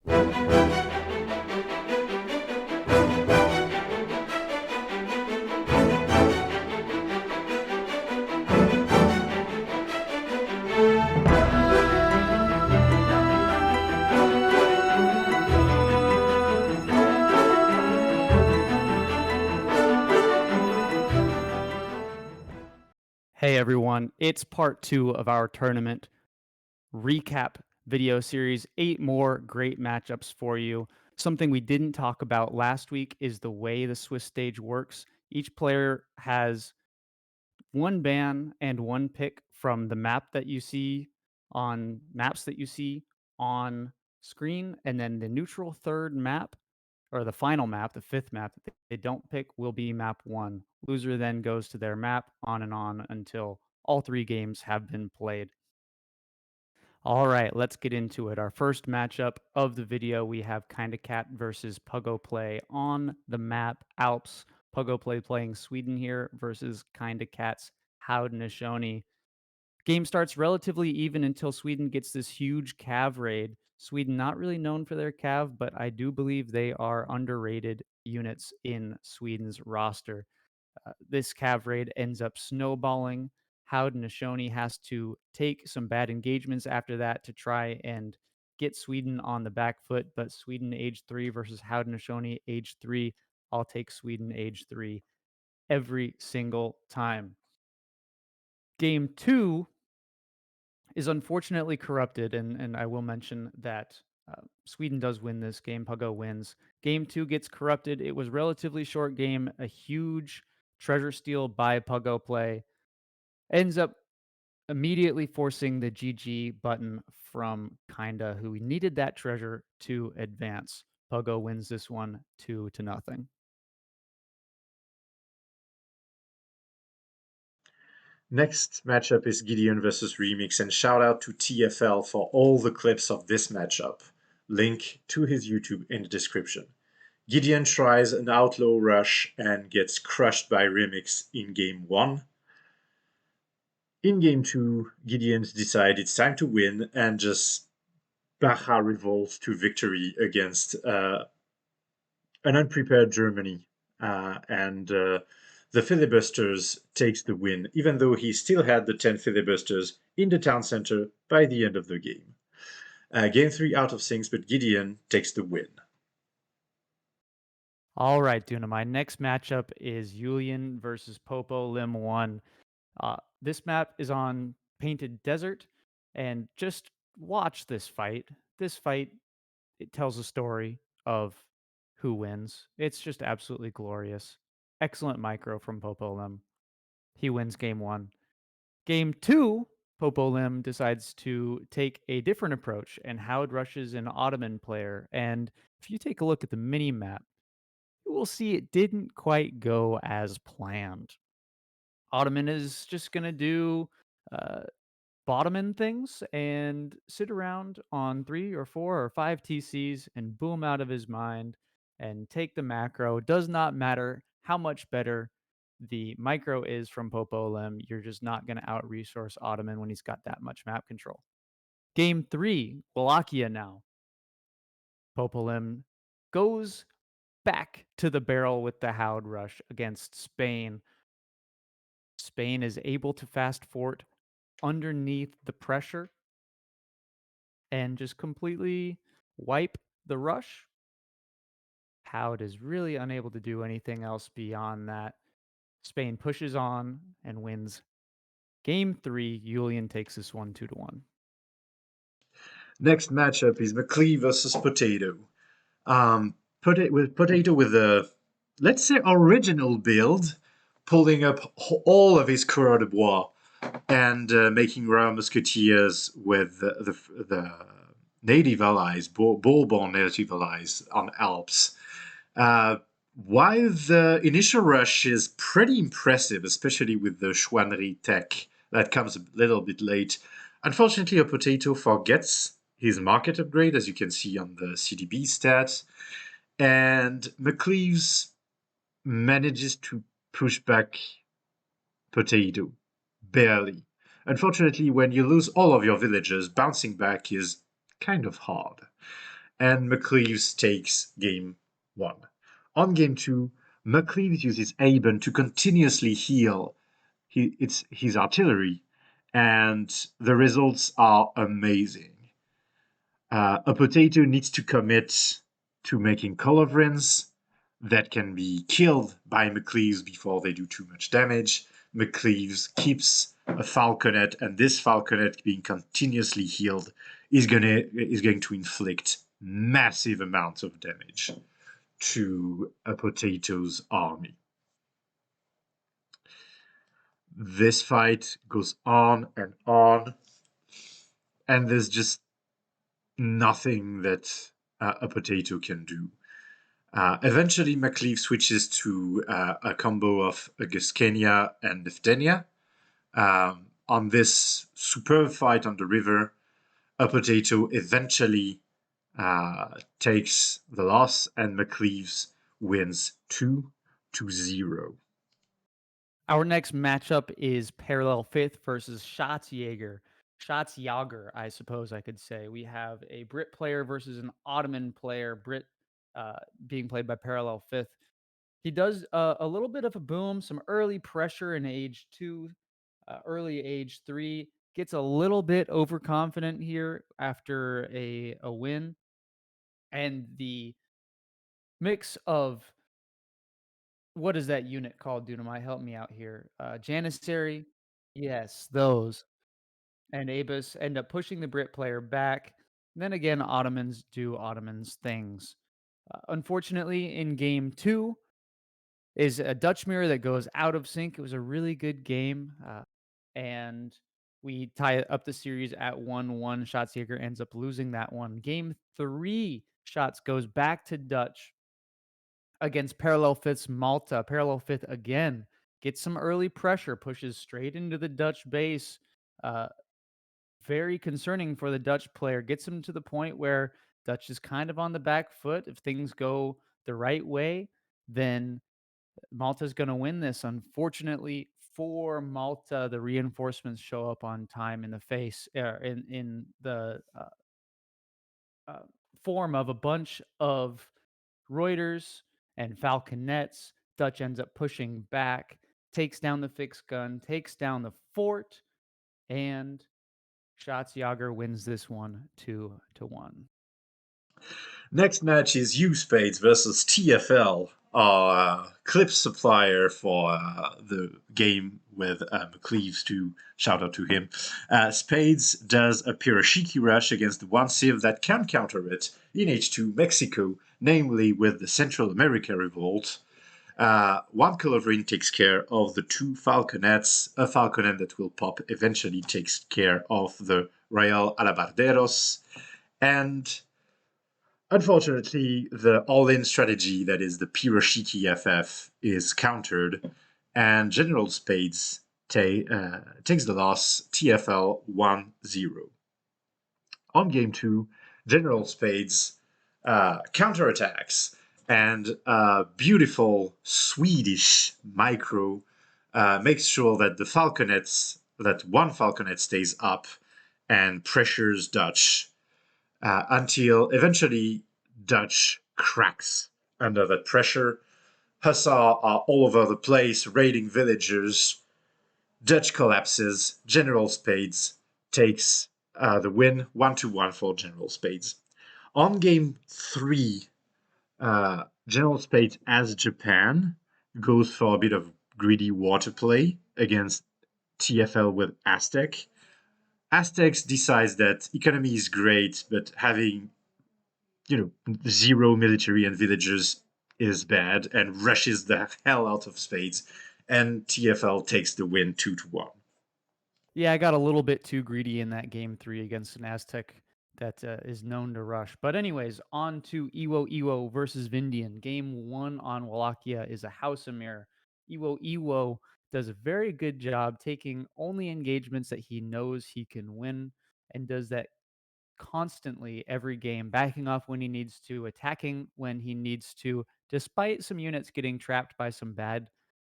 Hey everyone, it's part 2 of our tournament recap video series. 8 more great matchups for you. Something we didn't talk about last week is the way the Swiss stage works. Each player has one ban and one pick from the map that you see on maps that you see on screen, and then the neutral third map or the final map, the fifth map that they don't pick will be map one. Loser then goes to their map on and on until all 3 games have been played. All right, let's get into it. Our first matchup of the video, we have Kinda Cat versus Pogo Play on the map Alps. Pogo Play playing Sweden here versus Kinda Cat's Haudenosaunee. Game starts relatively even until Sweden gets this huge cav raid. Sweden not really known for their cav, but I do believe they are underrated units in Sweden's roster. This cav raid ends up snowballing. Haudenosaunee has to take some bad engagements after that to try and get Sweden on the back foot, but Sweden age 3 versus Haudenosaunee age 3. I'll take Sweden age 3 every single time. Game 2 is unfortunately corrupted, and I will mention that Sweden does win this game. Pogo wins. Game 2 gets corrupted. It was relatively short game. A huge treasure steal by Pogo Play ends up immediately forcing the GG button from Kinda, who needed that treasure to advance. Pogo wins this one 2-0. Next matchup is Gideon versus Remix, and shout out to TFL for all the clips of this matchup. Link to his YouTube in the description. Gideon tries an outlaw rush and gets crushed by Remix in game 1. In game 2, Gideon decides it's time to win and just Baja revolts to victory against an unprepared Germany, and the filibusters takes the win, even though he still had the 10 filibusters in the town center by the end of the game. Game 3 out of things, but Gideon takes the win. All right, Duna. My next matchup is Julian versus Popo Lim 1. This map is on Painted Desert, and just watch this fight. This fight, it tells a story of who wins. It's just absolutely glorious. Excellent micro from Popo Lim. He wins game 1. Game 2, Popo Lim decides to take a different approach, and Howard rushes an Ottoman player. And if you take a look at the mini map, you will see it didn't quite go as planned. Ottoman is just going to do uh, bottom end things and sit around on 3 or 4 or 5 TCs and boom out of his mind and take the macro. Does not matter how much better the micro is from Popo Lim. You're just not going to out resource Ottoman when he's got that much map control. Game 3, Wallachia now. Popo Lim goes back to the barrel with the Howd rush against Spain. Spain is able to fast fort underneath the pressure and just completely wipe the rush. Howd is really unable to do anything else beyond that. Spain pushes on and wins. Game 3, Julian takes this one 2-1. Next matchup is Mclean versus Potato. Potato with a, let's say, original build, pulling up all of his coureur de bois and making Royal Musketeers with the native allies, Bourbon native allies on Alps. While the initial rush is pretty impressive, especially with the Chouannerie tech that comes a little bit late, unfortunately, a Potato forgets his market upgrade, as you can see on the CDB stats, and McCleaves manages to push back Potato, barely. Unfortunately, when you lose all of your villagers, bouncing back is kind of hard. and Mcleaves takes game 1. On game 2, Mcleaves uses Aben to continuously heal his artillery, and the results are amazing. A potato needs to commit to making culverins that can be killed by Mcleaves before they do too much damage. Mcleaves keeps a falconet, and this falconet being continuously healed is going to inflict massive amounts of damage to a potato's army. This fight goes on, and there's just nothing that a potato can do. Eventually, Mcleave switches to a combo of Augustania and Neftenia. On this superb fight on the river, a potato eventually takes the loss, and Mcleaves wins 2-0. Our next matchup is Parallel Fifth versus Schatzjäger. Schatzjäger, I suppose I could say. We have a Brit player versus an Ottoman player. Brit being played by Parallel Fifth. He does a little bit of a boom, some early pressure in age 2, early age 3. Gets a little bit overconfident here after a win. And the mix of what is that unit called, Dunamai? Help me out here. Janissary? Yes, those. And Abus end up pushing the Brit player back. Then again, Ottomans do Ottomans things. Unfortunately, in game 2 is a Dutch mirror that goes out of sync. It was a really good game, and we tie up the series at 1-1. Schatzjäger ends up losing that one. Game 3, Schatz goes back to Dutch against Parallel Fifth's Malta. Parallel Fifth again gets some early pressure, pushes straight into the Dutch base. Uh, Very concerning for the Dutch player. Gets him to the point where Dutch is kind of on the back foot. If things go the right way, then Malta's going to win this. Unfortunately for Malta, the reinforcements show up on time in the face in the uh, form of a bunch of Reuters and falconets. Dutch ends up pushing back, takes down the fixed gun, takes down the fort, and Schatzjäger wins this one 2-1. Next match is U Spades versus TFL, our clip supplier for the game with McCleaves, to shout out to him. Spades does a Pirashiki rush against the one civ that can counter it in H2 Mexico, namely with the Central America Revolt. One Culverin takes care of the two Falconets. A Falconet that will pop eventually takes care of the Royal Alabarderos. And unfortunately, the all-in strategy, that is the Piroshiki FF, is countered, and General Spades takes the loss, TFL 1-0. On game 2, General Spades counterattacks, and a beautiful Swedish micro makes sure that one Falconet stays up and pressures Dutch until eventually Dutch cracks under that pressure. Hussar are all over the place, raiding villagers. Dutch collapses. General Spades takes the win, 1-1 for General Spades. On game 3, General Spades, as Japan, goes for a bit of greedy water play against TFL with Aztec. Aztecs decides that economy is great, but having zero military and villagers is bad, and rushes the hell out of Spades, and TFL takes the win 2-1. Yeah, I got a little bit too greedy in that game 3 against an Aztec that is known to rush. But anyways, on to Iwo Iwo versus VIndian. Game 1 on Wallachia is a house of mirror. Iwo Iwo does a very good job taking only engagements that he knows he can win, and does that constantly every game, backing off when he needs to, attacking when he needs to, despite some units getting trapped by some bad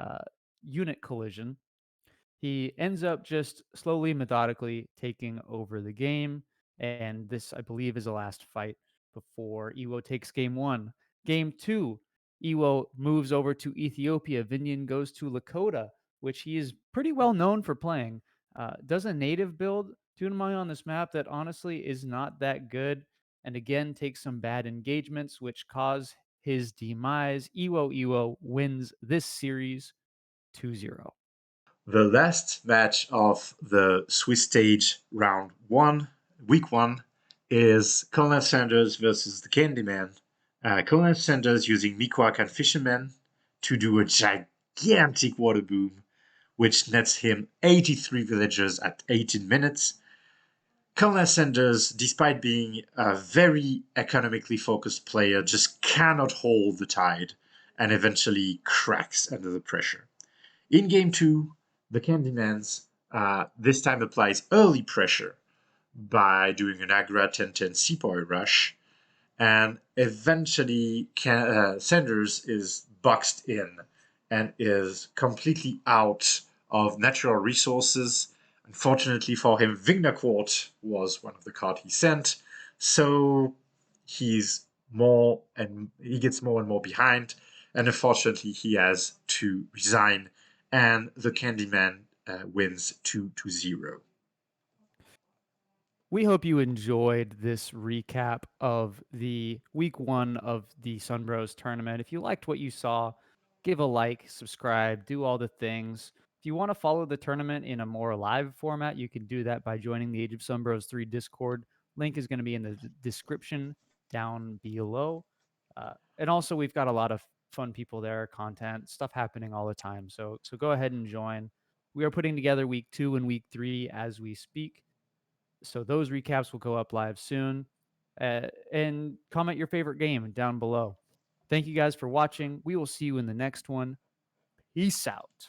uh, unit collision. He ends up just slowly, methodically taking over the game, and this, I believe, is the last fight before Iwo takes game one. Game two, Iwo moves over to Ethiopia. VIndian goes to Lakota, which he is pretty well known for playing. Does a native build Dunamai on this map that honestly is not that good, and again takes some bad engagements, which cause his demise. Iwo wins this series 2-0. The last match of the Swiss stage round one, week one, is Colonel Sanders versus the Candyman. Colonel Sanders using Mikwak and Fisherman to do a gigantic water boom, which nets him 83 villagers at 18 minutes. Colonel Sanders, despite being a very economically focused player, just cannot hold the tide and eventually cracks under the pressure. In game two, the Candymans this time applies early pressure by doing an Agra 10-10 Sepoy rush, and eventually Sanders is boxed in and is completely out of natural resources. Unfortunately for him, Vignacourt was one of the cards he sent, so he gets more and more behind, and unfortunately he has to resign, and the Candyman wins 2-0. We hope you enjoyed this recap of the week one of the Sunbros tournament. If you liked what you saw, give a like, subscribe, do all the things. If you want to follow the tournament in a more live format, you can do that by joining the Age of Sunbros 3 Discord. Link is going to be in the description down below. And also, we've got a lot of fun people there, content, stuff happening all the time. So go ahead and join. We are putting together week 2 and week 3 as we speak. So those recaps will go up live soon. And comment your favorite game down below. Thank you guys for watching. We will see you in the next one. Peace out.